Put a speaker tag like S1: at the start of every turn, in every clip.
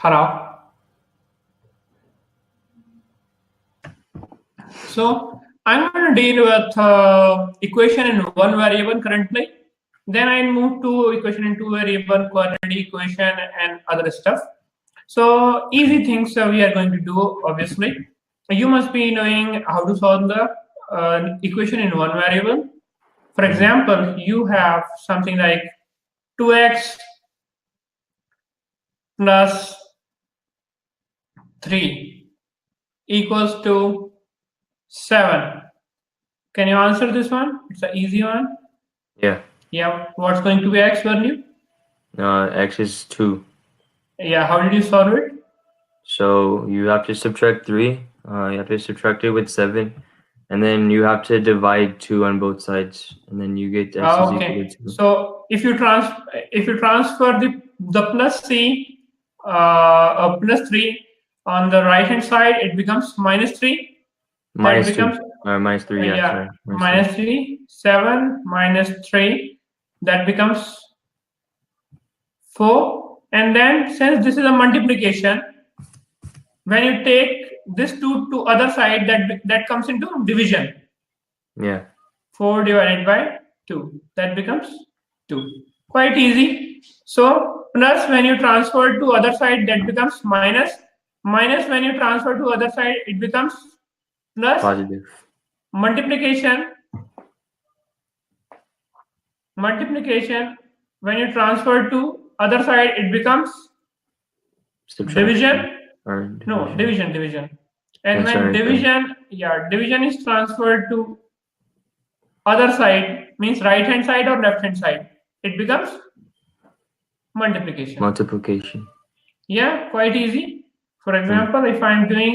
S1: Hello. So I'm going to deal with equation in one variable currently. Then I move to equation in two variable, quadratic equation, and other stuff. So easy things we are going to do. Obviously, you must be knowing how to solve the equation in one variable. For example, you have something like 2x plus 3 equals to 7. Can you answer this one? It's an easy one.
S2: Yeah.
S1: Yeah. What's going to be x value?
S2: X is 2.
S1: Yeah. How did you solve it?
S2: So you have to subtract 3. You have to subtract it with 7. And then you have to divide 2 on both sides. And then you get x is equal to 2.
S1: So if you transfer the plus c plus 3 on the right hand side, it becomes minus 3.
S2: Minus
S1: that becomes
S2: 2. Minus 3, yeah. Sorry.
S1: Minus 3. 7 minus 3. That becomes 4. And then since this is a multiplication, when you take this 2 to other side, that comes into division.
S2: Yeah.
S1: 4 divided by 2. That becomes 2. Quite easy. So plus when you transfer to other side, that becomes minus. Minus when you transfer to other side, it becomes plus.
S2: Positive.
S1: Multiplication when you transfer to other side, it becomes division. Division. And when division is transferred to other side, means right hand side or left hand side, it becomes multiplication. Yeah, quite easy. For example, if I'm doing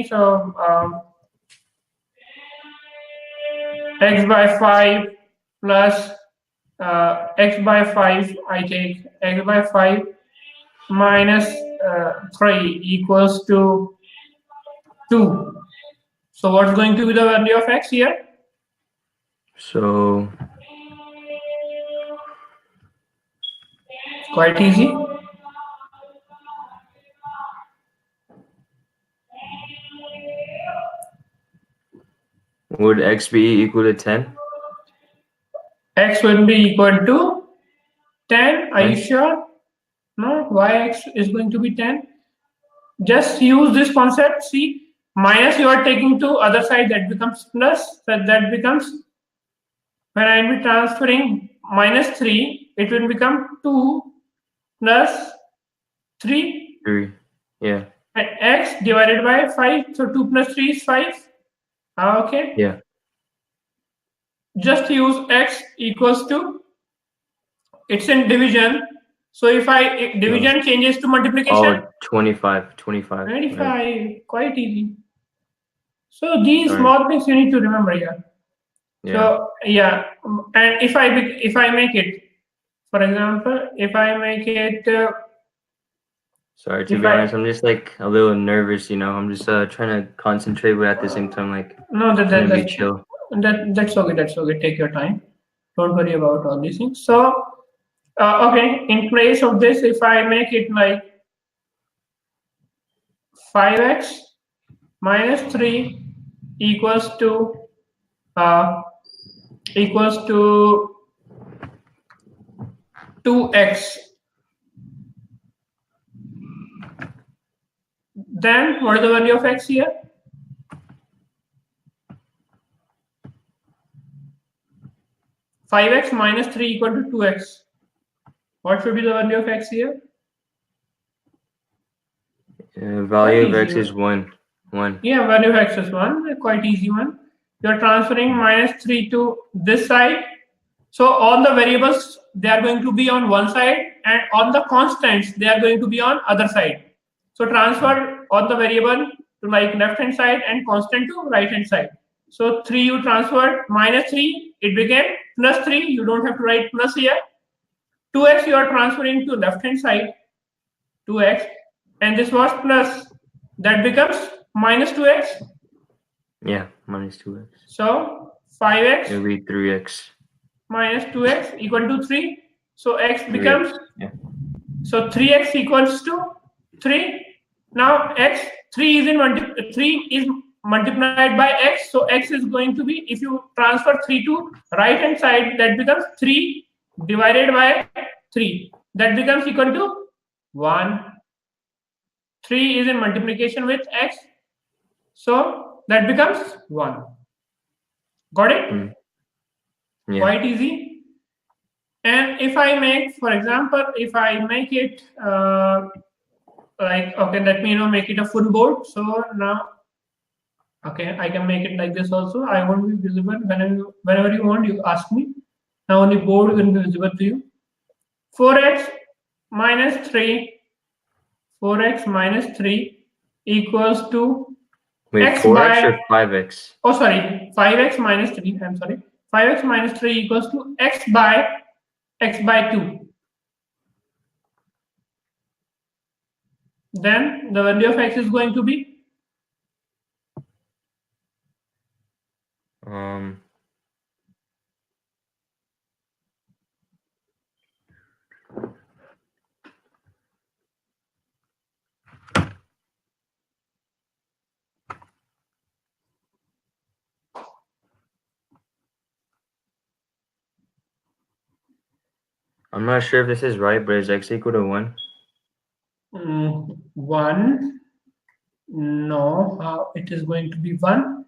S1: x by 5 plus x by 5, I take x by 5 minus 3 equals to 2. So what's going to be the value of x here?
S2: So
S1: quite easy.
S2: Would x be equal to 10?
S1: X would be equal to 10. Are you sure? No, why x is going to be 10? Just use this concept. See, minus you are taking to other side, that becomes plus. That becomes, when I will be transferring minus 3, it will become 2 plus 3.
S2: 3, yeah.
S1: And x divided by 5. So 2 plus 3 is 5. Okay.
S2: Yeah.
S1: Just use x equals to, it's in division. So if division changes to multiplication.
S2: Oh, 25.
S1: 25.
S2: Right.
S1: Quite easy. So these small things you need to remember here. Yeah. So yeah, and if I make it, for example, if I make it.
S2: Sorry, to be honest, I'm just like a little nervous. I'm just trying to concentrate, but at the same time, like
S1: that's
S2: chill.
S1: That's okay. That's okay. Take your time. Don't worry about all these things. So, okay. In place of this, if I make it like 5x minus 3 equals to 2x. Then what is the value of x here? (5x minus 3 equal to 2x). What should be the value of x here?
S2: Value of x is 1.
S1: Yeah, value of x is 1. Quite easy one. You're transferring minus 3 to this side. So all the variables, they are going to be on one side, and on the constants, they are going to be on other side. So transfer all the variable to like left hand side and constant to right hand side. So 3 you transferred, minus 3, it became plus 3. You don't have to write plus here. 2x you are transferring to left hand side, 2x, and this was plus. That becomes minus 2x.
S2: Yeah, minus 2x.
S1: So 5x.
S2: It'll be 3x.
S1: Minus 2x equal to 3. So x becomes. So 3x equals to 3. Now x 3 is multiplied by x, so x is going to be, if you transfer 3 to right hand side, that becomes 3 divided by 3, that becomes equal to 1. 3 is in multiplication with x, so that becomes 1. Got it?
S2: Yeah.
S1: Quite easy. And if I make, for example, if I make it like, okay, let me make it a full board. So now, okay, I can make it like this also. I won't be visible. Whenever you want, you ask me. Now only board will be visible to you. 4x minus 3. 4x minus 3 equals to
S2: Wait,
S1: x
S2: 4x
S1: by,
S2: or 5x?
S1: Oh, sorry, 5x minus 3. I'm sorry. 5x minus 3 equals to x by 2. Then the value of x is going to be,
S2: I'm not sure if this is right, but is x equal to 1?
S1: 1. No, it is going to be 1.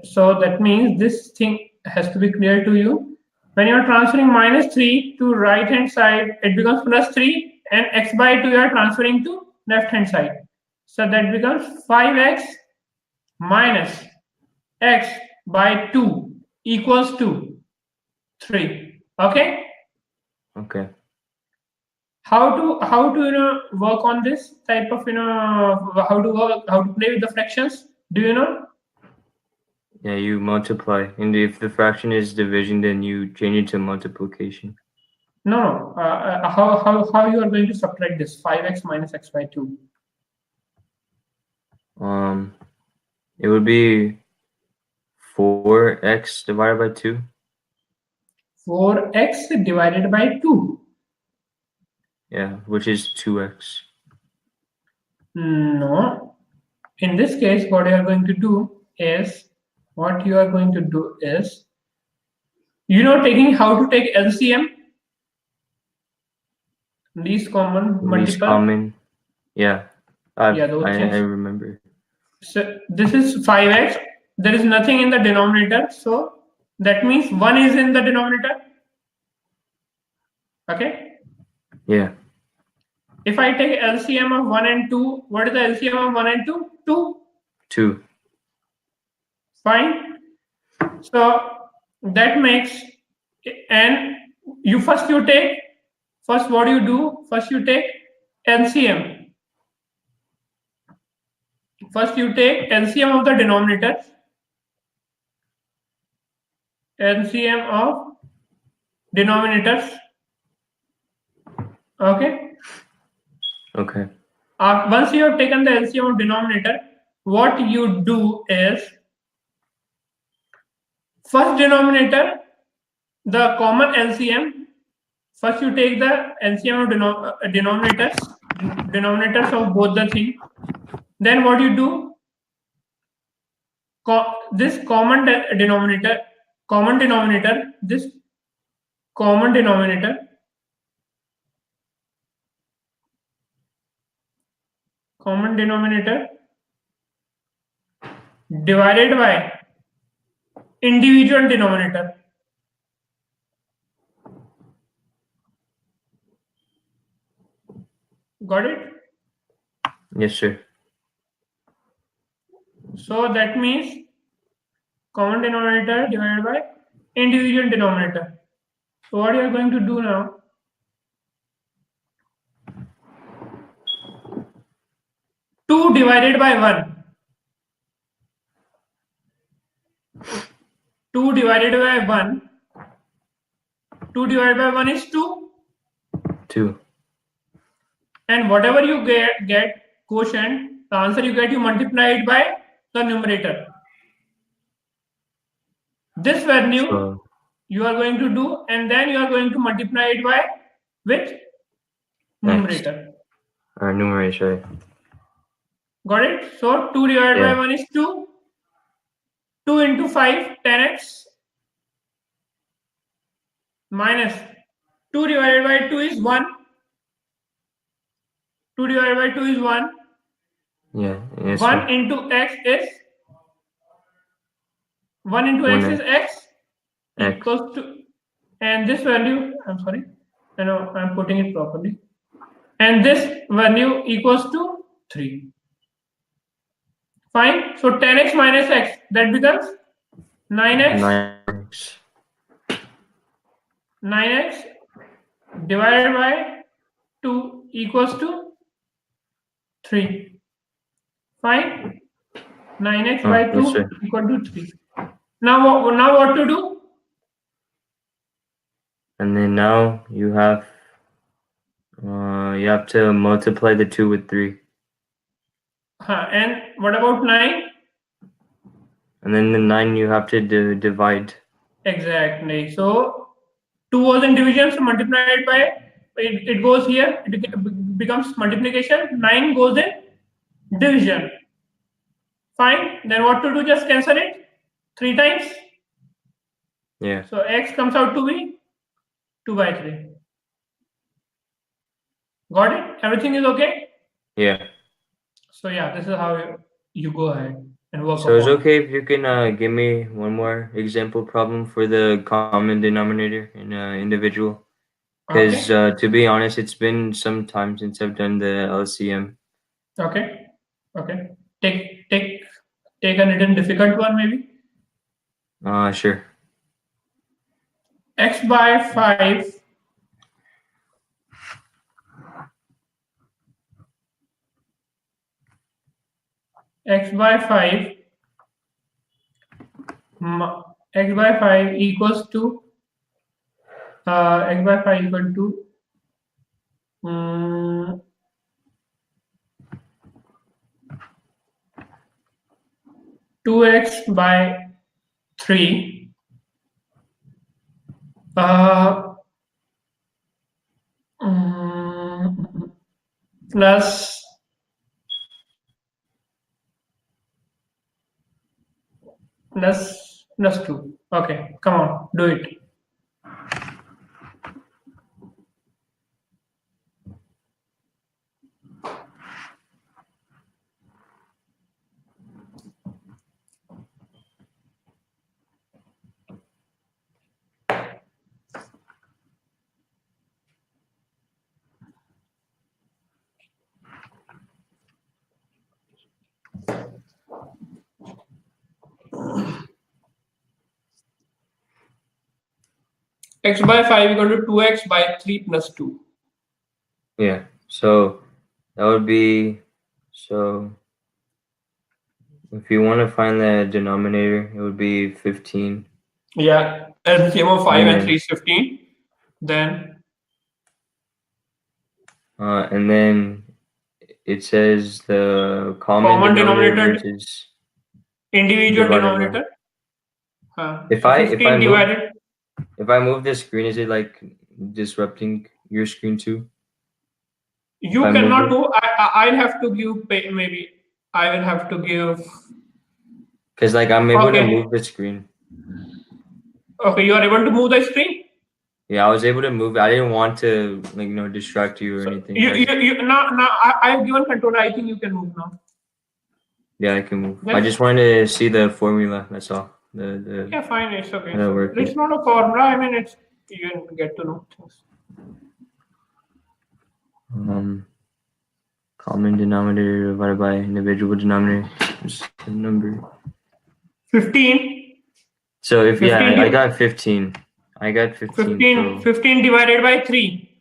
S1: So that means this thing has to be clear to you. When you're transferring minus 3 to right hand side, it becomes plus 3, and x by 2 you are transferring to left hand side. So that becomes 5x minus x by 2 equals to 3. Okay?
S2: Okay.
S1: How to work on this type of how to play with the fractions? Do you know?
S2: Yeah, you multiply, and if the fraction is division, then you change it to multiplication.
S1: No. How you are going to subtract this 5x minus x by 2?
S2: It would be 4x divided by 2.
S1: 4x divided by 2.
S2: Yeah, which is 2x.
S1: No. In this case, what you are going to do is, taking how to take LCM, least common multiple.
S2: Least common. Yeah. I
S1: things.
S2: remember.
S1: So this is 5x. There is nothing in the denominator, so that means 1 is in the denominator. Okay?
S2: Yeah.
S1: If I take LCM of 1 and 2, what is the LCM of 1 and 2? 2.
S2: 2.
S1: Fine. So that makes, and you what you do? First you take LCM. First you take LCM of the denominator. LCM of denominators. Okay.
S2: Okay.
S1: Once you have taken the LCM of denominator, what you do is, first denominator, the common LCM. First you take the LCM of denominators of both the things. Then what you do? This common denominator, divided by individual denominator. Got it?
S2: Yes, sir.
S1: So that means common denominator divided by individual denominator. So what you are going to do now? 2 divided by 1. 2 divided by 1. 2 divided by 1 is 2.
S2: 2.
S1: And whatever you get quotient, the answer you get, you multiply it by the numerator. This value you are going to do, and then you are going to multiply it by with numerator.
S2: Numerator.
S1: Got it? So 2 divided by 1 is 2. 2 into 5, 10x. Minus 2 divided by 2 is 1. 2 divided by 2 is 1.
S2: Yeah. Yes,
S1: 1
S2: sir.
S1: into x is 1 into x is x equals to, and this value, I'm sorry, I know I'm putting it properly, and this value equals to 3. Fine. So 10x minus x, that becomes 9x. 9x divided by 2 equals to 3. Fine. 9x by 2
S2: yes,
S1: equal to 3. Now what to do?
S2: And then now you have to multiply the 2 with 3.
S1: And what about 9?
S2: And then the 9 you have to divide.
S1: Exactly. So 2 was in division, so multiplied by it goes here. It becomes multiplication. 9 goes in division. Fine. Then what to do? Just cancel it 3 times.
S2: Yeah.
S1: So x comes out to be 2 by 3. Got it? Everything is okay?
S2: Yeah.
S1: So yeah, this is how you go ahead and work.
S2: So it's okay if you can give me one more example problem for the common denominator in individual. Because to be honest, it's been some time since I've done the LCM.
S1: Okay. Okay. Take a little difficult one maybe.
S2: Sure.
S1: X by 5 x by 5 x by 5 equals to x by 5 equal to 2x by 3 plus 2. Okay, come on, do it. X by 5 equal to 2x by 3 plus 2.
S2: Yeah. So that would be, so if you want to find the denominator, it would be 15.
S1: Yeah, LCM of 5 and 3 is 15. Then
S2: and then it says the common denominator is
S1: individual denominator.
S2: If I move the screen, is it like disrupting your screen too?
S1: You cannot move. I'll have to give maybe. I will have to give.
S2: Because like I'm able to move the screen.
S1: Okay, you are able to move the screen.
S2: Yeah, I was able to move. I didn't want to distract you or anything.
S1: Now I've given control. I think you can move now.
S2: Yeah, I can move. I just wanted to see the formula. That's all.
S1: Yeah, fine. It's okay.
S2: It's
S1: not a formula. I mean, it's you can get to know things.
S2: Common denominator divided by individual denominator is the number
S1: 15.
S2: So if 15 I got 15. I got 15.
S1: 15 divided by 3.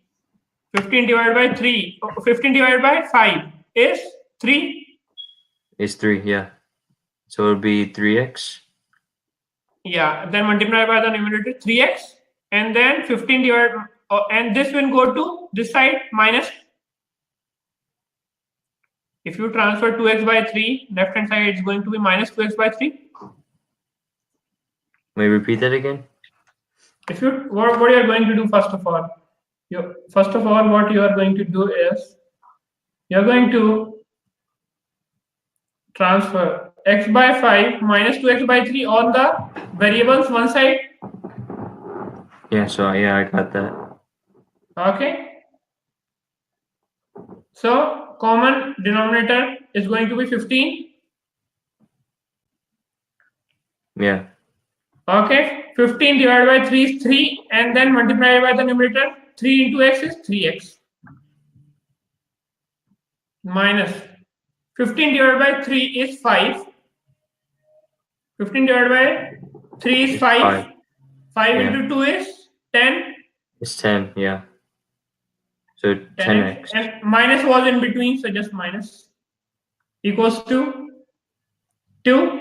S1: 15 divided by 3. 15 divided by 5 is 3.
S2: It's 3, yeah. So it would be 3x.
S1: Yeah, then multiply by the numerator 3x, and then 15 divided, and this will go to this side minus. If you transfer 2x by 3, left hand side it's going to be minus 2x by 3.
S2: May I repeat that again?
S1: If you what you are going to do first of all, what you are going to do is you're going to transfer x by 5 minus 2x by 3 on the variables one side.
S2: Yeah, so yeah, I got that.
S1: Okay. So common denominator is going to be 15.
S2: Yeah.
S1: Okay. 15 divided by 3 is 3, and then multiplied by the numerator. 3 into x is 3x. Minus 15 divided by 3 is 5. 15 divided by 3 is
S2: It's
S1: 5. 5
S2: Yeah.
S1: into 2 is 10.
S2: It's 10, yeah. So 10x.
S1: And minus was in between, so just minus equals to 2.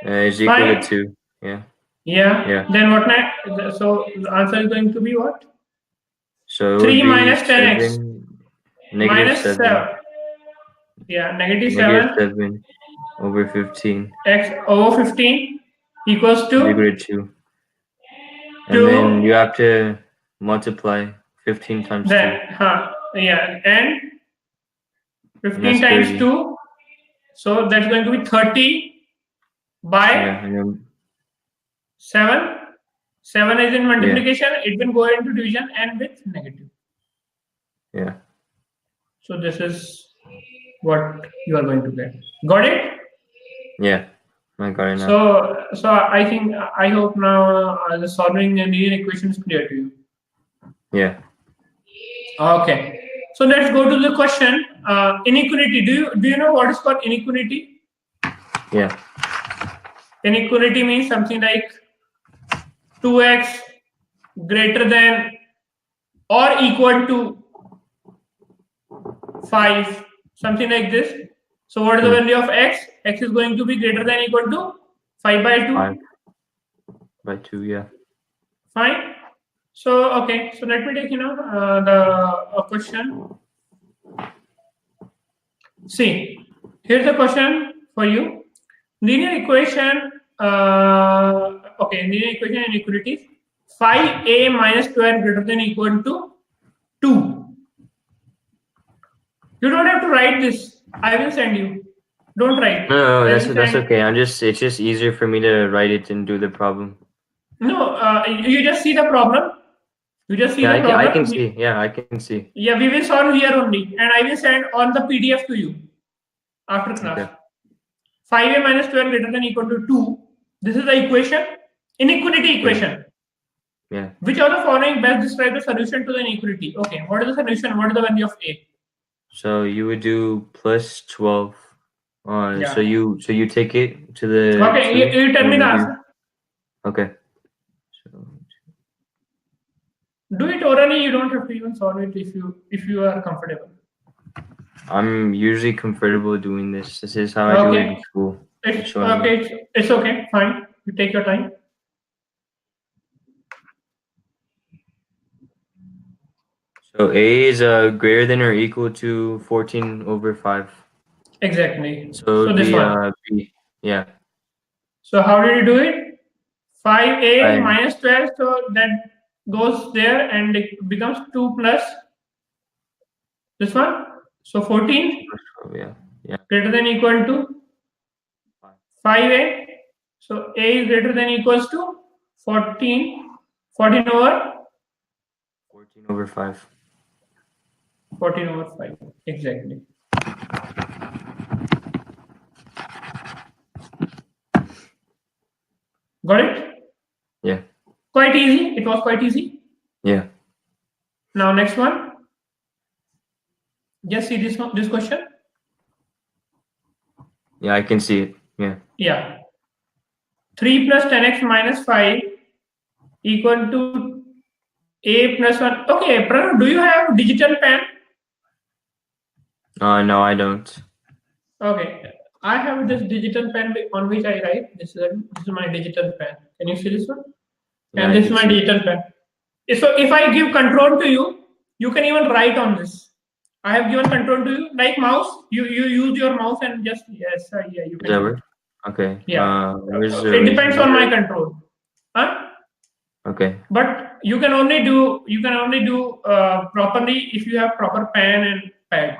S2: Is equal to
S1: Fine.
S2: 2. Yeah.
S1: Yeah. Then what next? So the answer is going to be what?
S2: So
S1: 3 minus 10x.
S2: 7, negative
S1: Minus
S2: 7.
S1: Yeah, negative
S2: Negative
S1: 7.
S2: 7 over 15.
S1: X over 15 equals to
S2: Equal to 2. And
S1: 2.
S2: then you have to multiply 15 times 2.
S1: Yeah, and 15
S2: that's
S1: times
S2: 30.
S1: 2. So that's going to be 30 by
S2: Yeah, and then
S1: 7. 7 is in multiplication. It will go into division and with negative.
S2: Yeah.
S1: So this is what you are going to get. Got it?
S2: Yeah, I got it now.
S1: So I hope now the solving the linear equation is clear to you.
S2: Yeah.
S1: Okay. So let's go to the question. Inequality. Do you know what is called inequality?
S2: Yeah.
S1: Inequality means something like 2x greater than or equal to 5, something like this. So what is the value of x? X is going to be greater than or equal to 5 by 2.
S2: 5 by 2, yeah.
S1: Fine. So okay. So let me take the question. See, here's the question for you. Linear equation. Linear equation inequalities. 5a minus 12 greater than or equal to 2. You don't have to write this. I will send you. Don't write.
S2: No, that's okay. It's just easier for me to write it and do the problem.
S1: No, you just see the problem. You just see
S2: the problem.
S1: I
S2: can see. Yeah, I can see.
S1: Yeah, we will solve here only, and I will send on the PDF to you after class. Okay. 5a minus 12 greater than or equal to 2. This is the equation, inequality equation.
S2: Yeah.
S1: Which of the following best describe the solution to the inequality? Okay, what is the solution? What is the value of a?
S2: So you would do plus 12. So you take it to the.
S1: Okay, you tell me the answer.
S2: Okay.
S1: Do it orally. You don't have to even solve it if you are comfortable.
S2: I'm usually comfortable doing this. This is how I do it in school.
S1: It's okay. It's okay. Fine. You take your time.
S2: So A is greater than or equal to 14 over 5.
S1: Exactly.
S2: So
S1: this one.
S2: B. Yeah.
S1: So how did you do it? 5a minus 12. So that goes there and it becomes 2 plus this one. So 14.
S2: Yeah.
S1: Greater than or equal to 5a. So a is greater than or equals to 14. 14 over
S2: 5.
S1: 14 over 5. Exactly. Got it?
S2: Yeah.
S1: Quite easy. It was quite easy.
S2: Yeah.
S1: Now next one. Just see this question.
S2: Yeah, I can see it. Yeah.
S1: Yeah. 3 plus 10x minus 5 equal to a plus 1. Okay, Pranav, do you have digital pen?
S2: No, I don't.
S1: Okay. I have this digital pen on which I write. This is my digital pen. Can you see this one?
S2: Yeah,
S1: and this is my digital pen. So if I give control to you, you can even write on this. I have given control to you, like mouse. You use your mouse and just you can.
S2: Does that work? Okay.
S1: Yeah. It depends on my control. Huh?
S2: Okay.
S1: But you can only do properly if you have proper pen and pad.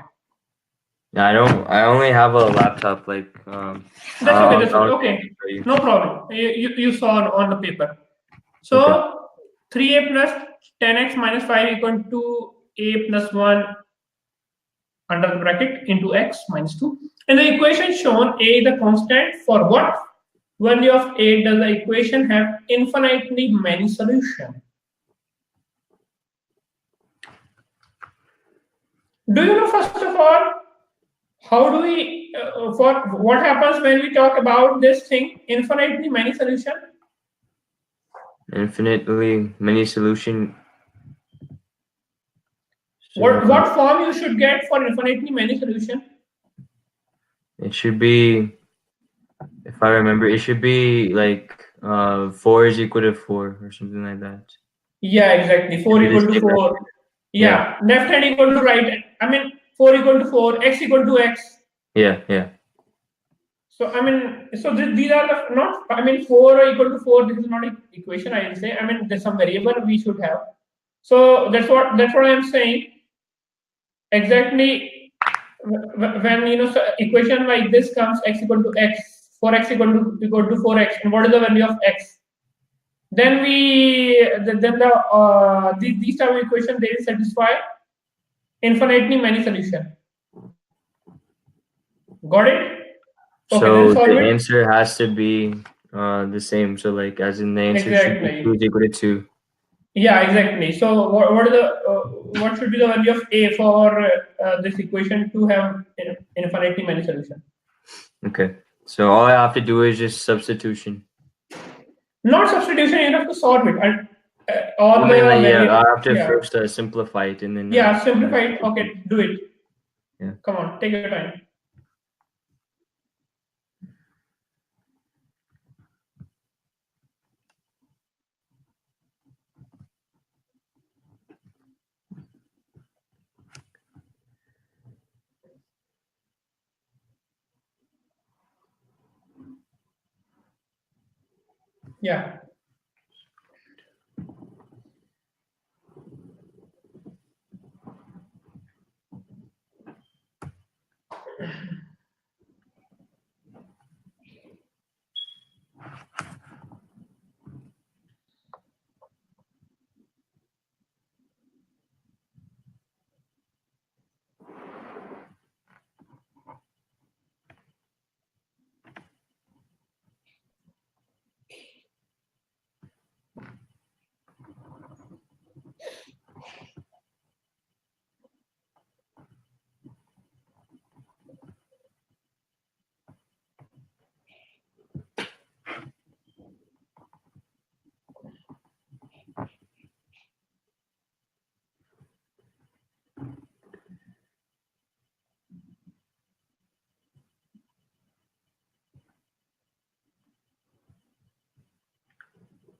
S2: I don't. I only have a laptop. Like,
S1: That's okay. That's okay. No problem. You saw on the paper. So
S2: Okay.
S1: 3a plus 10x minus 5 equal to a plus 1 under the bracket into x minus 2. In the equation shown, a is the constant. For what value of a does the equation have infinitely many solutions? Do you know, first of all, how do we, for what happens when we talk about this thing, infinitely many solution?
S2: Infinitely many solution.
S1: What form you should get for infinitely many solution?
S2: It should be, if I remember, it should be like 4 is equal to 4 or something like that.
S1: Yeah, exactly. 4 equal to 4. Yeah. Left hand equal to right. I mean, 4 equal to 4, x equal to x.
S2: Yeah.
S1: So I mean, so these are the not. I mean, 4 equal to 4. This is not an equation. I will say. I mean, there's some variable we should have. So that's what I'm saying. Exactly. When equation like this comes, x equal to x, 4x equal to 4x, and what is the value of x? Then these type of equation they will satisfy infinitely many solution. Got it? Okay,
S2: so the answer has to be the same. So like, as in the answer should be 2 is equal to 2.
S1: Yeah, exactly. So what should be the value of a for this equation to have infinitely many solution?
S2: Okay. So all I have to do is just substitution.
S1: Not substitution. You have to solve it. And
S2: I have to first simplify it and then.
S1: Simplify it. Okay, do it.
S2: Yeah.
S1: Come on, take your time. Yeah.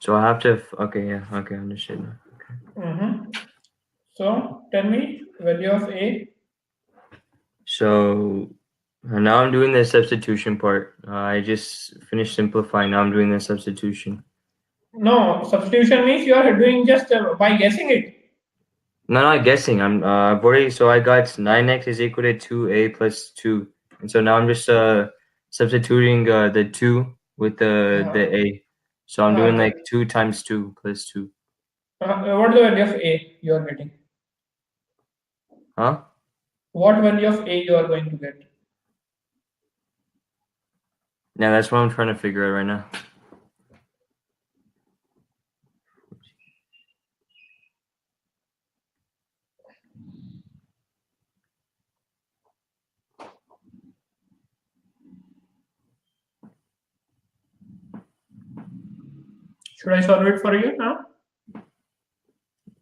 S2: So I have to. Okay, understood.
S1: Okay. So tell me value of a.
S2: So now I'm doing the substitution part. I just finished simplifying. Now I'm doing the substitution.
S1: No, substitution means you are doing just by guessing it.
S2: No, not guessing. I've already. So I got 9x is equal to 2a plus 2, and so now I'm just substituting the 2 with the a. So I'm doing like 2 times 2 plus 2.
S1: What is the value of a you are getting?
S2: Huh?
S1: What value of a you are going to get?
S2: Yeah, that's what I'm trying to figure out right now.
S1: Should I solve it for you now?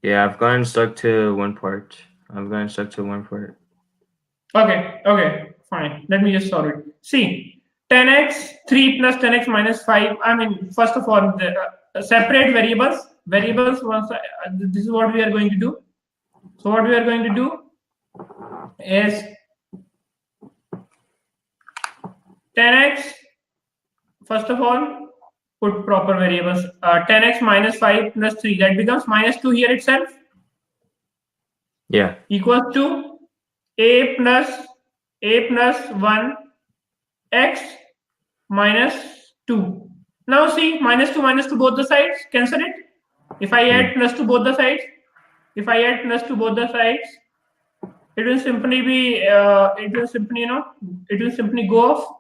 S2: Yeah, I've gotten stuck to one part.
S1: Okay, fine. Let me just solve it. See, 10x, 3 plus 10x minus 5. I mean, first of all, the separate variables. This is what we are going to do. So what we are going to do is 10x, first of all, put proper variables. 10x minus 5 plus 3, that becomes minus 2 here itself.
S2: Yeah.
S1: Equals to a plus a plus 1 x minus 2. Now see, minus 2 both the sides, cancel it. If I add plus to both the sides, it will simply be, it will simply go off.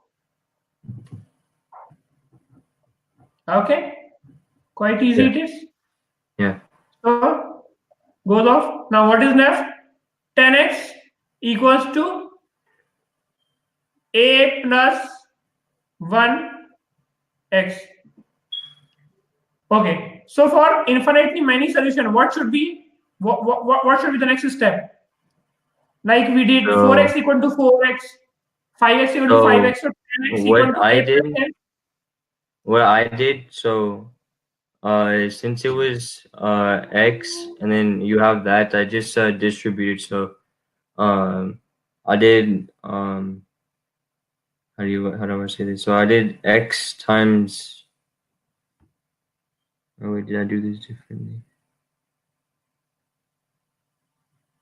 S1: Okay, quite easy it is.
S2: Yeah.
S1: So goes off. Now what is left? 10x equals to a plus 1x. Okay. So for infinitely many solution, what should be the next step? Like we did, 4x equal to 4x, 5x equal to 5x, so 10x equal to a plus 10.
S2: What I did, so since it was x and then you have that, I just distributed. So I did how do I say this? So I did x times. Oh wait, did I do this differently?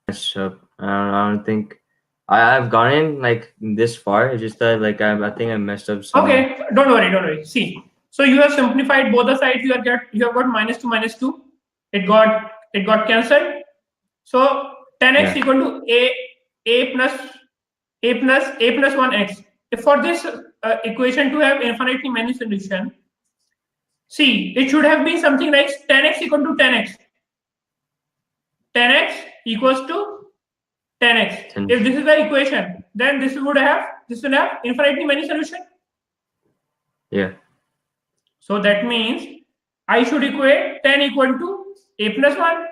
S2: Messed up. I don't think I've gotten like this far. It's just that like I think I messed up somewhere.
S1: Okay, don't worry. See, so you have simplified both the sides. You have got minus 2. It got cancelled. So 10x equal to a plus 1x. If for this equation to have infinitely many solution, see, it should have been something like 10x equal to 10x. 10x equals to 10x. If this is the equation, then this will have infinitely many solution.
S2: Yeah.
S1: So that means I should equate 10 equal to a plus 1.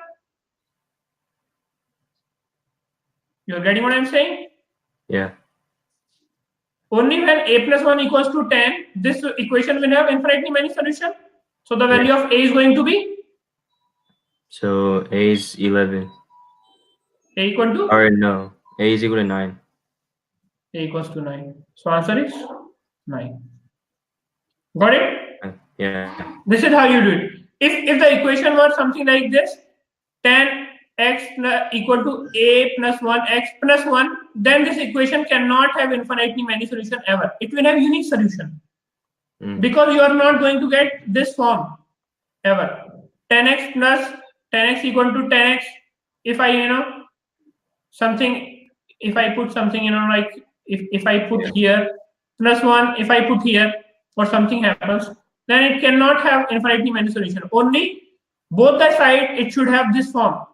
S1: You're getting what I'm saying?
S2: Yeah.
S1: Only when a plus 1 equals to 10, this equation will have infinitely many solutions. So the value of a is going to be?
S2: So a is 11.
S1: A equal to?
S2: Or no, a is equal to 9.
S1: A equals to 9. So answer is 9. Got it?
S2: Yeah.
S1: This is how you do it. If the equation was something like this, 10x equal to a plus 1x plus 1, then this equation cannot have infinitely many solutions ever. It will have unique solution. Because you are not going to get this form ever. 10x plus 10x equal to 10x. If I put something like if I put here plus 1, if I put here or something happens, then it cannot have infinitely many solutions. Only both the side it should have this form,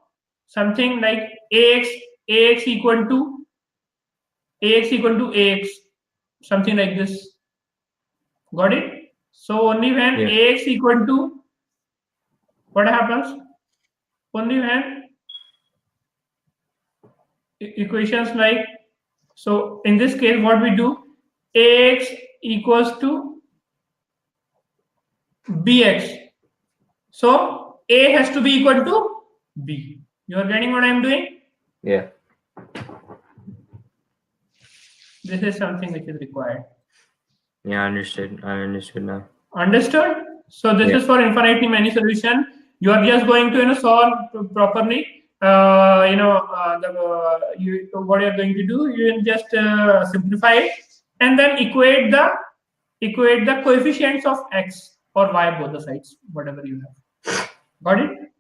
S1: something like ax equal to ax, something like this. Got it? So only when ax equal to, what happens? Only when equations like, so in this case what we do, ax equals to bx, so a has to be equal to b. You are getting what I am doing?
S2: Yeah.
S1: This is something which is required.
S2: Yeah, I understood now.
S1: Understood? So this is for infinitely many solution. You are just going to solve properly. What you are going to do, you will just simplify it and then equate the coefficients of x or y both the sides, whatever you have. Got it?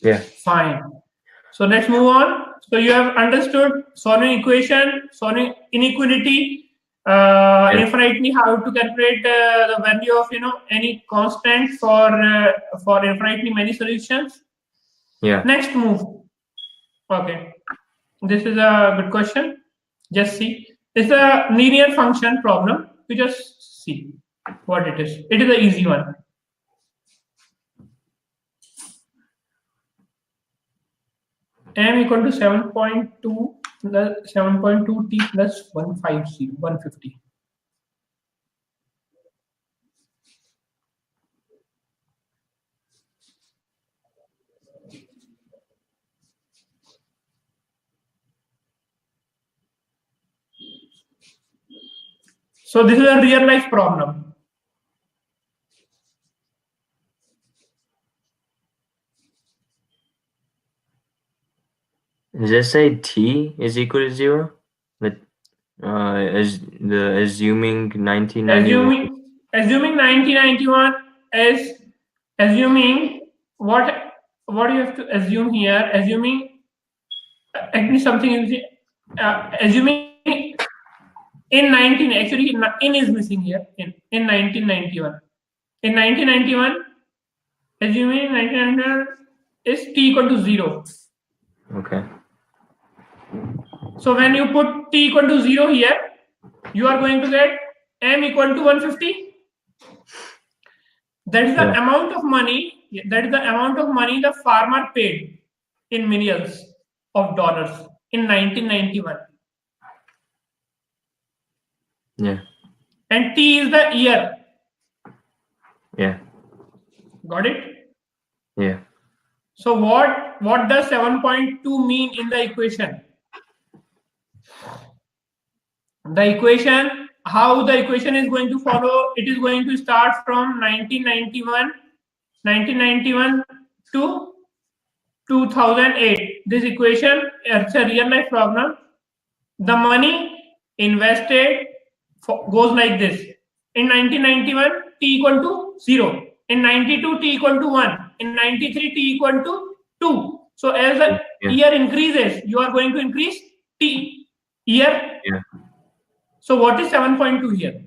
S2: Yeah.
S1: Fine. So let's move on. So you have understood solving equation, solving inequality, infinitely, how to calculate the value of any constant for infinitely many solutions.
S2: Yeah.
S1: Next move. Okay, this is a good question. Just see. It's a linear function problem. You just see what it is. It is an easy one. M equal to 7.2 plus 7.2 t plus 150. So this is a real life problem.
S2: Does it say t is equal to 0? But Assuming 1991.
S1: Assuming 1991 is assuming what do you have to assume here? Assuming actually something is assuming in 19 actually in is missing here in 1991. In 1991, assuming 1991 is t equal to 0.
S2: Okay.
S1: So when you put t equal to 0 here, you are going to get m equal to 150. That is the amount of money. That is the amount of money the farmer paid in millions of dollars in 1991.
S2: Yeah.
S1: And t is the year.
S2: Yeah.
S1: Got it?
S2: Yeah.
S1: So what does 7.2 mean in the equation? The equation, how the equation is going to follow, it is going to start from 1991 to 2008. This equation, it's a real life problem. The money invested goes like this. In 1991, t equal to 0. In 92, t equal to 1. In 93, t equal to 2. So as the year increases, you are going to increase t year.
S2: Yeah.
S1: So what is 7.2 here?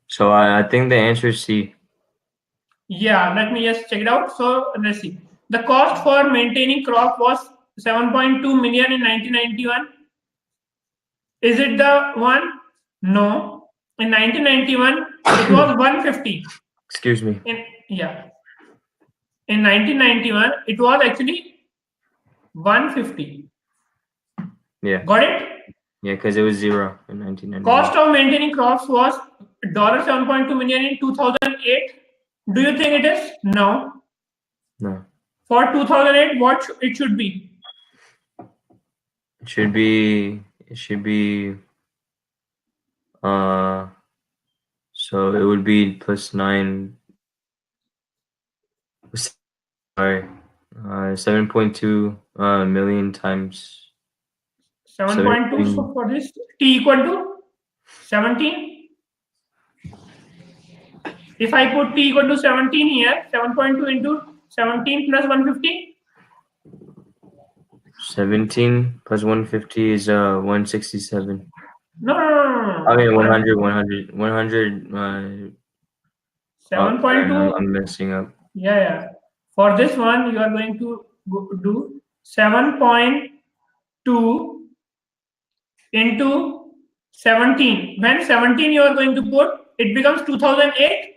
S2: So I think the answer is C.
S1: Yeah, let me just check it out. So let's see. The cost for maintaining crop was 7.2 million in 1991. Is it the one? No. In 1991, it was 150.
S2: Excuse me.
S1: In 1991, it was actually 150.
S2: Yeah.
S1: Got it?
S2: Yeah, because it was 0 in 1991.
S1: Cost of maintaining crops was $7.2 million in 2008. Do you think it is? No.
S2: No.
S1: For 2008, what it should be?
S2: It should be. So it would be plus 9. Sorry. 7.2 million times
S1: 7.2. So for this, t equal to 17. If I put t equal to 17 here, 7.2 into 17 plus 150.
S2: 17 plus 150 is 167.
S1: No.
S2: I mean 100.
S1: 7.2.
S2: I'm messing up.
S1: Yeah. For this one, you are going to do 7.2 into 17. When 17 you are going to put, it becomes 2008.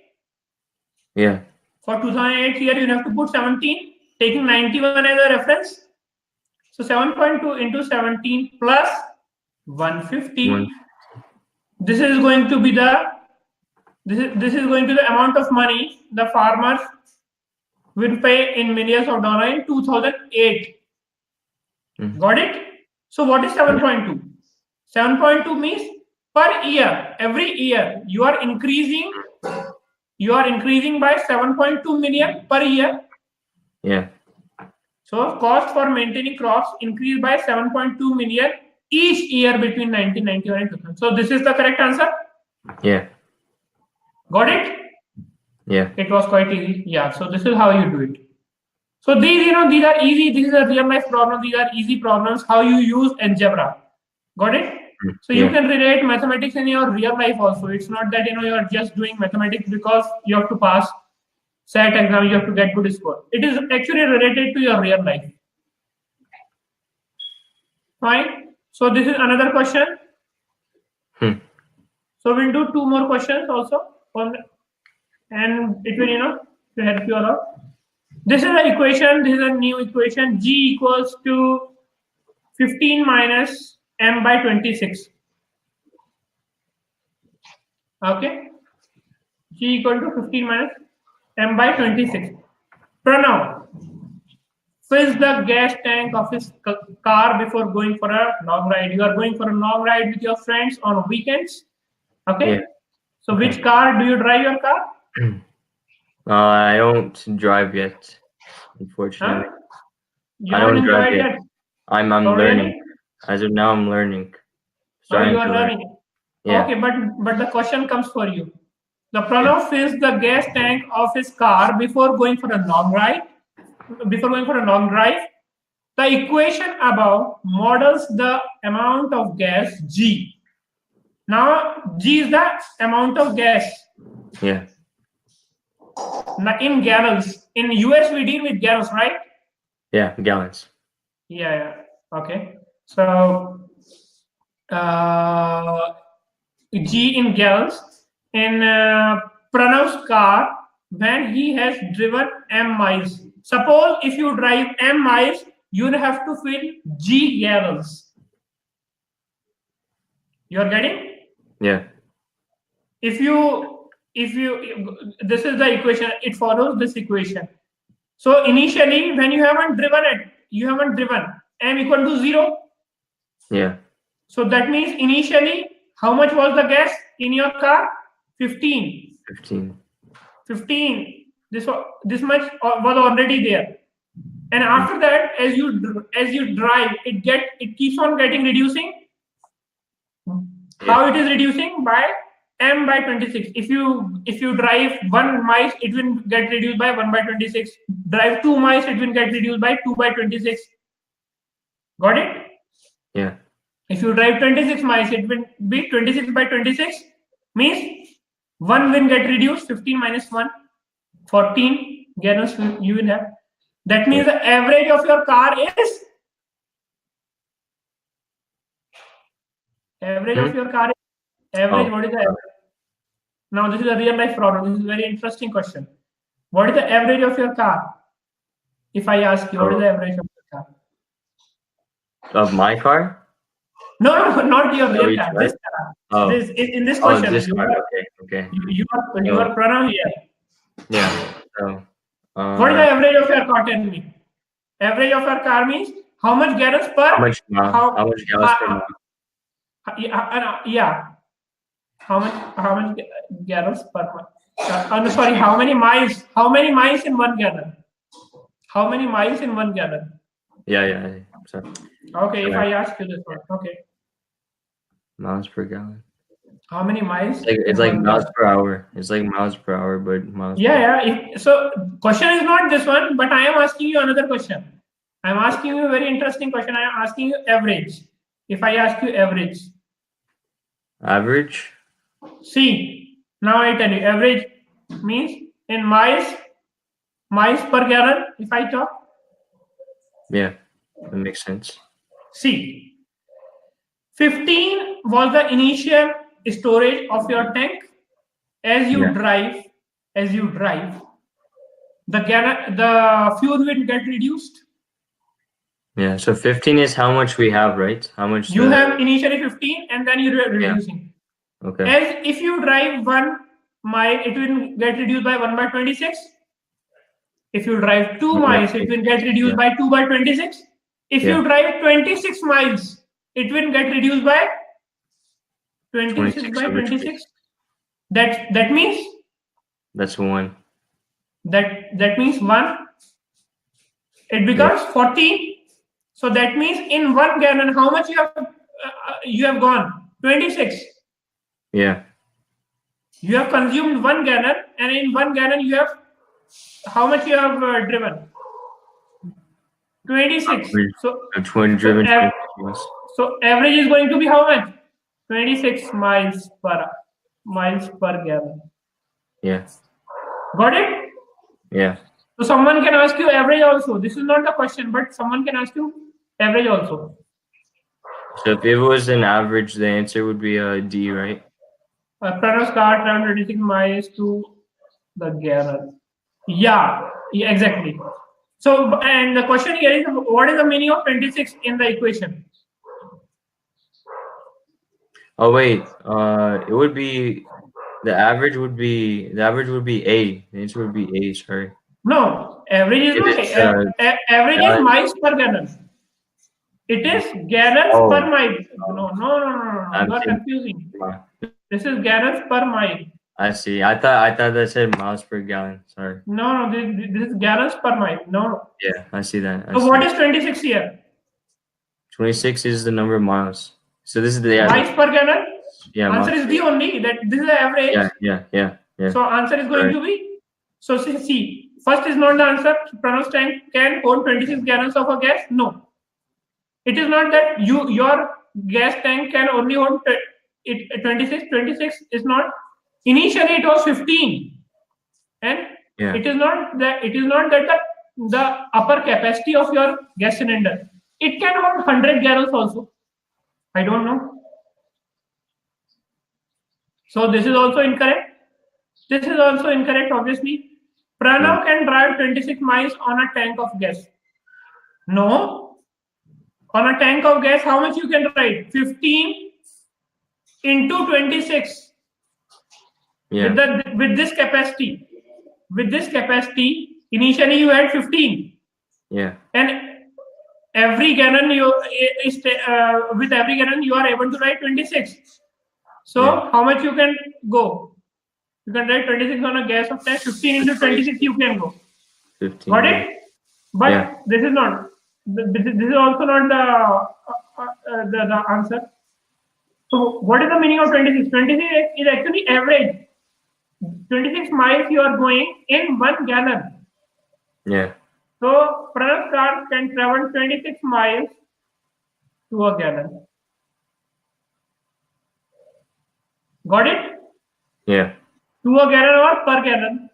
S2: Yeah.
S1: For 2008 here, you have to put 17, taking 91 as a reference. So 7.2 into 17 plus 150. This is going to be the amount of money the farmers will pay in millions of dollars in 2008. Got it? So what is 7.2? 7.2 means per year, every year you are increasing by 7.2 million per year.
S2: Yeah.
S1: So cost for maintaining crops increased by 7.2 million each year between 1991 and 2000. So this is the correct answer?
S2: Yeah.
S1: Got it?
S2: Yeah.
S1: It was quite easy. Yeah. So this is how you do it. So these are easy. This is a real life problem. These are easy problems. How you use algebra. Got it? So you can relate mathematics in your real life also. It's not that you are just doing mathematics because you have to pass SAT exam, you have to get good score. It is actually related to your real life. Fine. So this is another question. So we'll do 2 more questions also, and it will to help you a lot. This is an equation. This is a new equation. G equals to 15 minus m by 26. Okay. G equal to 15 minus m by 26. Pranav fills the gas tank of his car before going for a long ride. You are going for a long ride with your friends on weekends. Okay. Yeah. So which car do you drive your car?
S2: I don't drive yet, unfortunately.
S1: You I don't drive yet.
S2: I'm learning. As of now, I'm learning.
S1: Oh, you
S2: Starting
S1: are
S2: to learn.
S1: learning.
S2: Yeah.
S1: Okay, but the question comes for you. The Pranav fills the gas tank of his car before going for a long ride. Before going for a long drive, the equation above models the amount of gas G. Now, G is the amount of gas.
S2: Yeah.
S1: Now, in gallons. In US, we deal with gallons, right?
S2: Yeah. Gallons.
S1: Yeah. Okay. So, G in gallons. In Pranav's car, when he has driven M miles. Suppose if you drive M miles, you have to fill G gallons. You are getting?
S2: Yeah.
S1: If you this is the equation, it follows this equation. So initially, when you haven't driven M equal to 0.
S2: Yeah.
S1: So that means initially, how much was the gas in your car? 15.
S2: 15.
S1: This much was already there. And after that, as you drive, it keeps on getting reducing. How it is reducing? By M by 26. If you drive 1 miles, it will get reduced by 1 by 26. Drive 2 miles, it will get reduced by 2 by 26. Got it?
S2: Yeah.
S1: If you drive 26 miles, it will be 26 by 26. Means 1 will get reduced. 15 minus 1, 14 gallons you will have. That means the average of your car is What is the average? Now this is a real life problem. This is a very interesting question. What is the average of your car? If I ask you, what is the average of your car?
S2: Of my car?
S1: No, not your real car. This car.
S2: Oh.
S1: In this question.
S2: This car. Okay.
S1: You are Pranav here.
S2: Yeah. So.
S1: What is the average of your car? Tell me. Average of your car means how much gallons per?
S2: How much gallons per mile?
S1: Yeah. How much gallons per month? Sorry, how many miles? How many miles in 1 gallon? How many miles in 1 gallon?
S2: Yeah. Sorry.
S1: Okay, if I ask you this one, okay.
S2: Miles per gallon.
S1: How many miles?
S2: It's like miles per hour. It's like miles per hour, but miles.
S1: So question is not this one, but I am asking you another question. I am asking you a very interesting question. I am asking you average. If I ask you average.
S2: Average?
S1: See, now I tell you, average means in miles per gallon, if I talk.
S2: Yeah, that makes sense.
S1: See, 15 was the initial storage of your tank. As you drive, the fuel will get reduced.
S2: Yeah, so 15 is how much we have, right? How much
S1: you have initially 15, and then you're reducing.
S2: Okay.
S1: As if you drive 1 mile, it will get reduced by 1 by 26. If you drive 2 miles, it will get reduced by 2 by 26. If you drive 26 miles, it will get reduced by 26 by 26. That means?
S2: That's 1.
S1: That means 1. It becomes 14. So that means in 1 gallon, how much you have gone? 26.
S2: Yeah.
S1: You have consumed 1 gallon, and in 1 gallon you have how much you have driven? 26. So average is going to be how much? 26 miles per gallon.
S2: Yeah.
S1: Got it?
S2: Yeah.
S1: So someone can ask you average also. This is not the question, but someone can ask you average also.
S2: So if it was an average, the answer would be D, right?
S1: Pranav's car traveled 26 miles to the gallon. Yeah, exactly. So, and the question here is, what is the meaning of 26 in the equation?
S2: Oh wait, it would be the average would be A. The answer would be A. Sorry.
S1: No, average is not average is miles per gallon. It is gallons per mile. No. You are confusing. This is gallons per mile.
S2: I see. I thought that said miles per gallon. Sorry.
S1: No. This is gallons per mile. No.
S2: Yeah, I see that.
S1: So what is 26 here?
S2: 26 is the number of miles. So this is the
S1: miles per gallon. Answer
S2: miles.
S1: is D only. That this is the average.
S2: Yeah.
S1: So answer is going to be. So see, first is not the answer. Pranav's tank can hold 26 gallons of a gas. No, it is not that your gas tank can only hold 26. 26 is not. Initially, it was 15, and it is not that the upper capacity of your gas cylinder. It can hold 100 gallons also. I don't know. So this is also incorrect. This is also incorrect, obviously. Pranav can drive 26 miles on a tank of gas. No. On a tank of gas, how much you can ride? 15 into 26. With this capacity. With this capacity, initially you had 15. And every gallon with every gallon you are able to ride 26. So how much you can go? You can ride 26 on a gas of 10. 15 into 26 you can go.
S2: 15.
S1: Got it? But this is not. This is also not the answer. So what is the meaning of 26? 26 is actually average. 26 miles you are going in 1 gallon. So Pranav's car can travel 26 miles to a gallon. Got it? To a gallon or per gallon.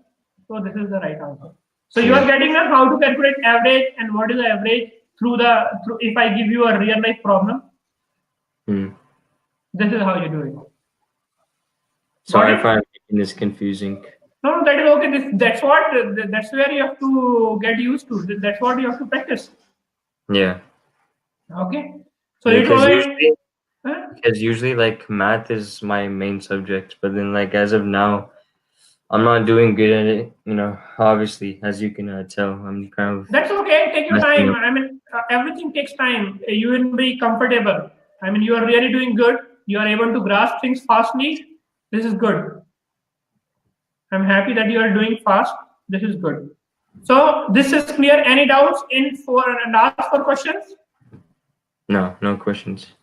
S1: So this is the right answer. So you are getting how to calculate average and what is the average through if I give you a real life problem. This is how you do it.
S2: Sorry if I'm making this confusing.
S1: No, that is okay. That's where you have to get used to. That's what you have to practice. Okay. So
S2: because usually like math is my main subject, but then like as of now, I'm not doing good at it. Obviously, as you can tell, I'm kind of.
S1: That's okay. Take your time. I mean, everything takes time. You will be comfortable. I mean, you are really doing good. You are able to grasp things fastly. This is good. I'm happy that you are doing fast. This is good. So this is clear. Any doubts and ask for questions?
S2: No questions.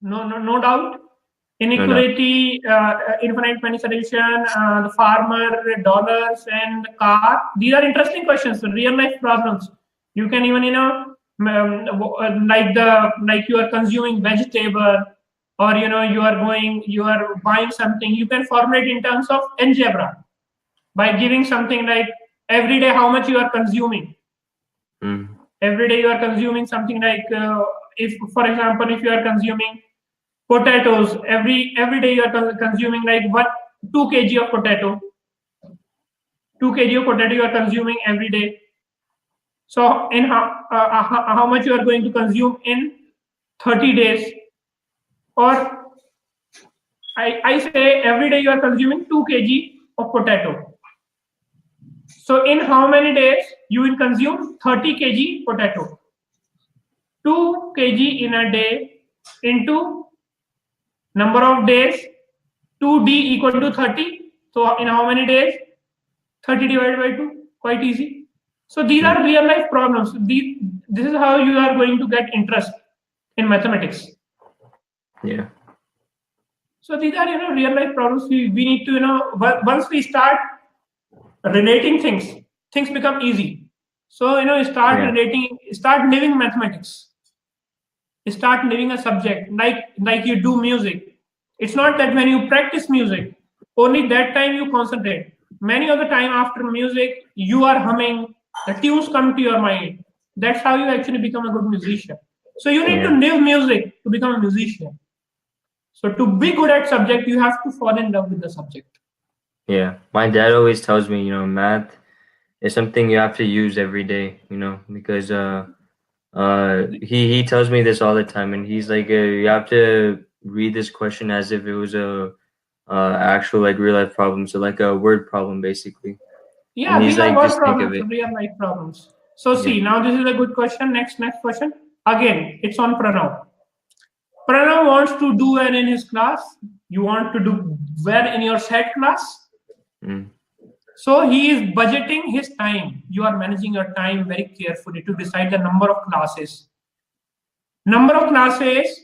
S1: No doubt. Inequality, infinite many solution, the farmer, dollars, and the car. These are interesting questions. Real life problems. You can even like you are consuming vegetable, or you are buying something. You can formulate in terms of algebra by giving something like every day how much you are consuming. Every day you are consuming something like if, for example, if you are consuming potatoes every day, you are consuming like 2 kg of potato. 2 kg of potato you are consuming every day. So in how much you are going to consume in 30 days? Or I say every day you are consuming 2 kg of potato. So in how many days you will consume 30 kg potato? 2 kg in a day into number of days, 2d equal to 30. So in how many days? 30 divided by 2. Quite easy. So these are real life problems. This is how you are going to get interest in mathematics. So these are real life problems. We need to once we start relating things become easy. So start relating, start living mathematics. Start living a subject like you do music. It's not that when you practice music, only that time you concentrate. Many of the time after music, you are humming, the tunes come to your mind. That's how you actually become a good musician. So you need to live music to become a musician. So to be good at subject, you have to fall in love with the subject.
S2: My dad always tells me, math is something you have to use every day, because he tells me this all the time, and he's like, you have to read this question as if it was a actual like real life problem, so like a word problem basically.
S1: Yeah, these are word problems, real life problems. So see, now this is a good question. Next question. Again, it's on Pranav. Pranav wants to do well in his class. You want to do well in your set class. So he is budgeting his time. You are managing your time very carefully to decide the number of classes. Number of classes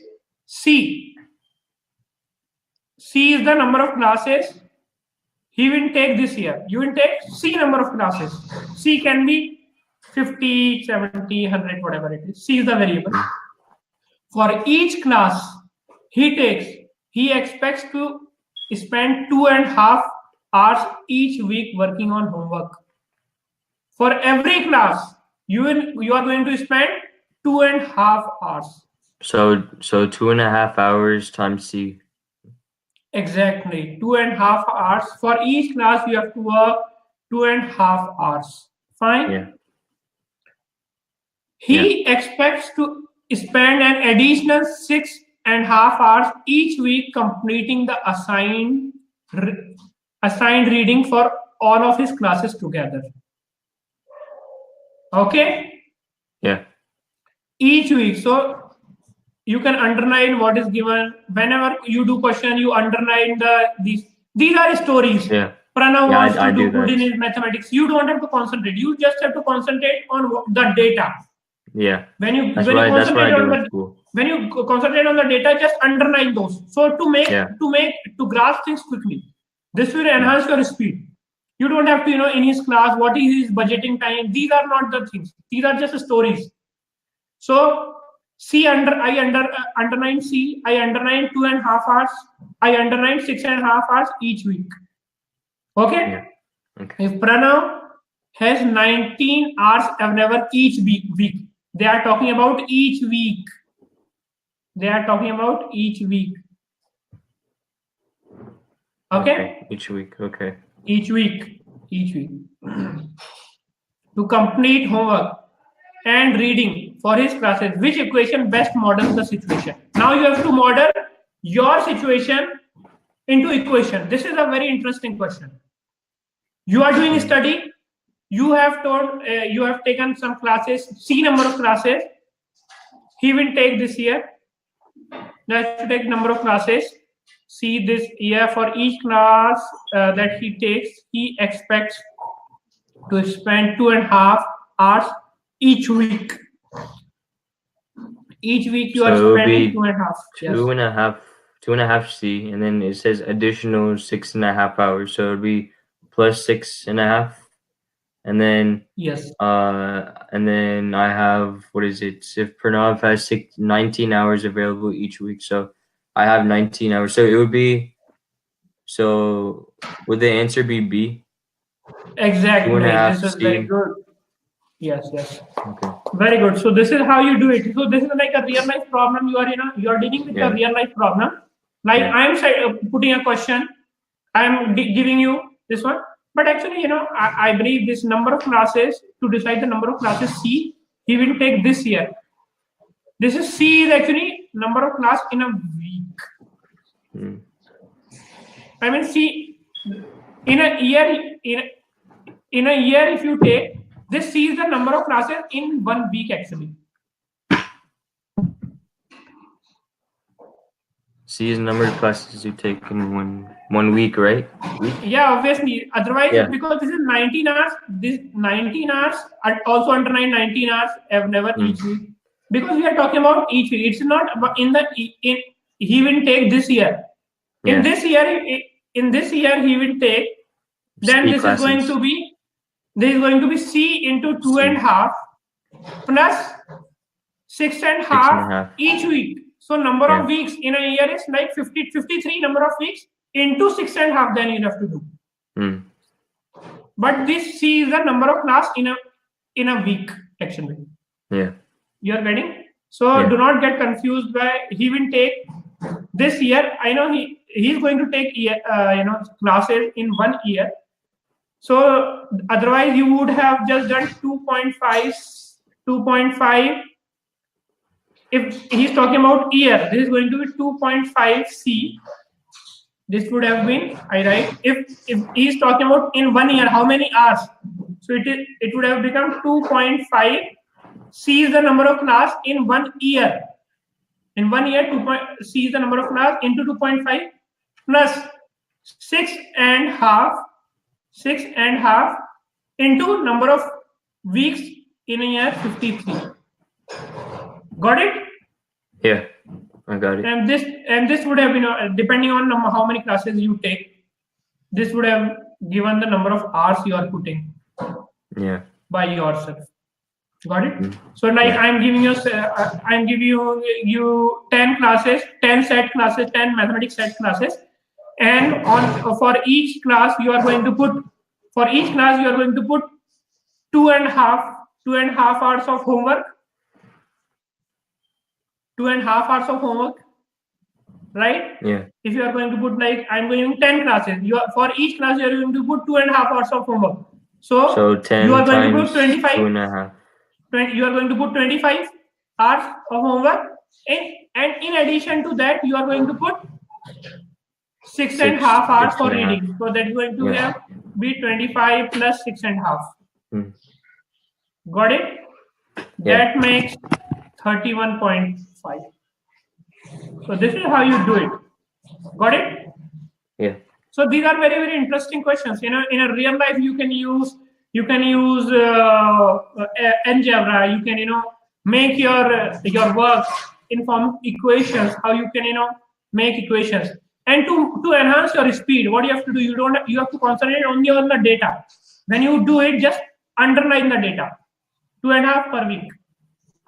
S1: C. C is the number of classes he will take this year. You will take C number of classes. C can be 50, 70, 100, whatever it is. C is the variable. For each class he takes, he expects to spend 2.5 hours each week working on homework. For every class, you are going to spend 2.5 hours.
S2: So 2.5 hours times C.
S1: Exactly, 2.5 hours. For each class, you have to work 2.5 hours. Fine.
S2: Yeah.
S1: He expects to spend an additional 6.5 hours each week completing the assigned reading for all of his classes together. Okay?
S2: Yeah.
S1: Each week. So you can underline what is given. Whenever you do question, you underline these are stories.
S2: Yeah.
S1: Pranav wants
S2: I
S1: to do
S2: do
S1: good
S2: that.
S1: in his mathematics. You don't have to concentrate. You just have to concentrate on the data.
S2: Yeah.
S1: When you
S2: That's what I do at school.
S1: When you concentrate on the data, just underline those. So to grasp things quickly. This will enhance your speed. You don't have to, in his class, what is his budgeting time. These are not the things. These are just stories. So underline C. I underline 2.5 hours. I underline 6.5 hours each week. Okay.
S2: Yeah. Okay.
S1: If Pranav has 19 hours available each week, they are talking about each week. They are talking about each week. Okay?
S2: Each week. Okay.
S1: Each week. To complete homework and reading for his classes, which equation best models the situation? Now you have to model your situation into equation. This is a very interesting question. You are doing a study. You have taken some classes, C number of classes. He will take this year. Let's take number of classes. See this year for each class that he takes, he expects to spend 2.5 hours each week. Each week you are spending 2.5.
S2: 2.5 C, and then it says additional 6.5 hours, so it'll be plus 6.5, and then and then I have, what is it? If Pranav has 19 hours available each week, so I have 19 hours. So it would be. So would the answer be B?
S1: Exactly.
S2: 2.5
S1: This is
S2: C.
S1: very good. Yes.
S2: Okay.
S1: Very good. So this is how you do it. So this is like a real life problem. You are dealing with a real life problem. Like I am putting a question. I am giving you this one. But actually, I believe this number of classes, to decide the number of classes C, he will take this year. This is C is actually number of class in a week. I mean, C in a year, if you take this, C is the number of classes in 1 week actually.
S2: C is the number of classes you take in one week, right?
S1: Yeah, obviously. Otherwise, because this is 19 hours, this 19 hours, also underline 19 hours never each week. Because we are talking about each week. It's not he will take this year. In this year, he will take. Then this is going to be C into 2.5 plus 6.5 each week. So number of weeks in a year is like 53 number of weeks into 6.5. Then you have to do. But this C is the number of class in a week actually. Yeah. You are getting? So do not get confused by he will take this year. I know he's going to take classes in 1 year. So otherwise you would have just done 2.5. If he's talking about year, this is going to be 2.5 C. This would have been, I write, if he's talking about in 1 year, how many hours? So it would have become 2.5. C is the number of class in 1 year. In 1 year, C is the number of class into 2.5 plus 6.5 into number of weeks in a year, 53. Got it?
S2: Yeah, I got it.
S1: And this would have been depending on how many classes you take. This would have given the number of hours you are putting.
S2: Yeah.
S1: By yourself. Got it?
S2: Mm.
S1: So like
S2: Yeah.
S1: I'm giving you 10 classes, 10 set classes, 10 mathematics set classes, and for each class you are going to put 2.5 hours of homework. 2.5 hours of homework, right?
S2: Yeah.
S1: If you are going to put, like, I'm going 10 classes, for each class you are going to put 2.5 hours of homework. So
S2: 10
S1: you are going
S2: times
S1: to put 25.
S2: 2.5.
S1: You are going to put 25 hours of homework, and in addition to that you are going to put 6.5 hours for reading. So that is going to have be 25 plus 6.5.
S2: Mm.
S1: Got it? That makes 31.5. So this is how you do it. Got it?
S2: Yeah.
S1: So these are very, very interesting questions. In a real life, you can use Algebra. You can make your work in form of equations. How you can make equations, and to enhance your speed, what you have to do, you have to concentrate only on the data. When you do it, just underline the data. 2.5 per week.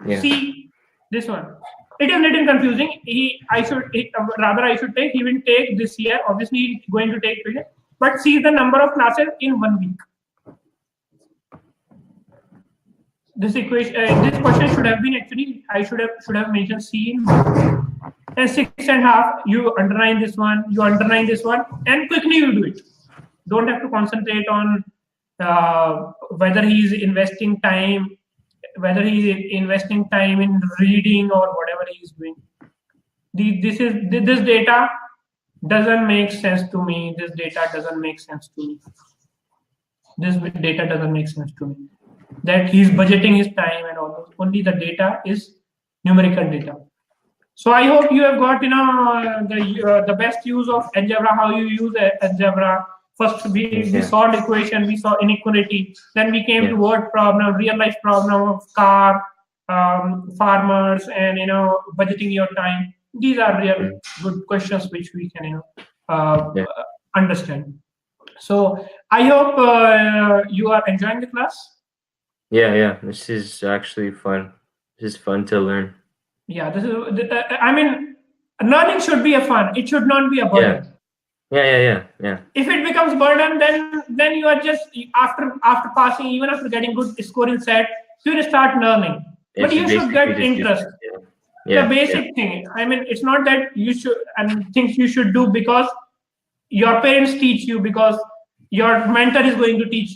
S2: Yeah.
S1: See this one. It is a little confusing. I should take. He will take this year. Obviously, he's going to take it. But see the number of classes in 1 week. This question should have been actually. I should have mentioned C in 1. And 6.5. You underline this one. You underline this one, and quickly you do it. Don't have to concentrate on whether he is investing time. Whether he is investing time in reading or whatever he is doing. This data doesn't make sense to me. This data doesn't make sense to me. This data doesn't make sense to me. That he's budgeting his time and all those. Only the data is numerical data. So I hope you have got the best use of algebra. How you use algebra. First, we solved equation, we saw inequality. Then we came to word problem, real life problem of car, farmers, and budgeting your time. These are real good questions which we can understand. So I hope you are enjoying the class.
S2: Yeah. This is actually fun. This is fun to learn.
S1: Yeah, this is. I mean, learning should be a fun. It should not be a burden.
S2: Yeah.
S1: If it becomes burden, then you are just after passing, even after getting good score in set, you will start learning. But you should get interest. The basic thing. I mean, it's not that you should and things you should do because your parents teach you, because your mentor is going to teach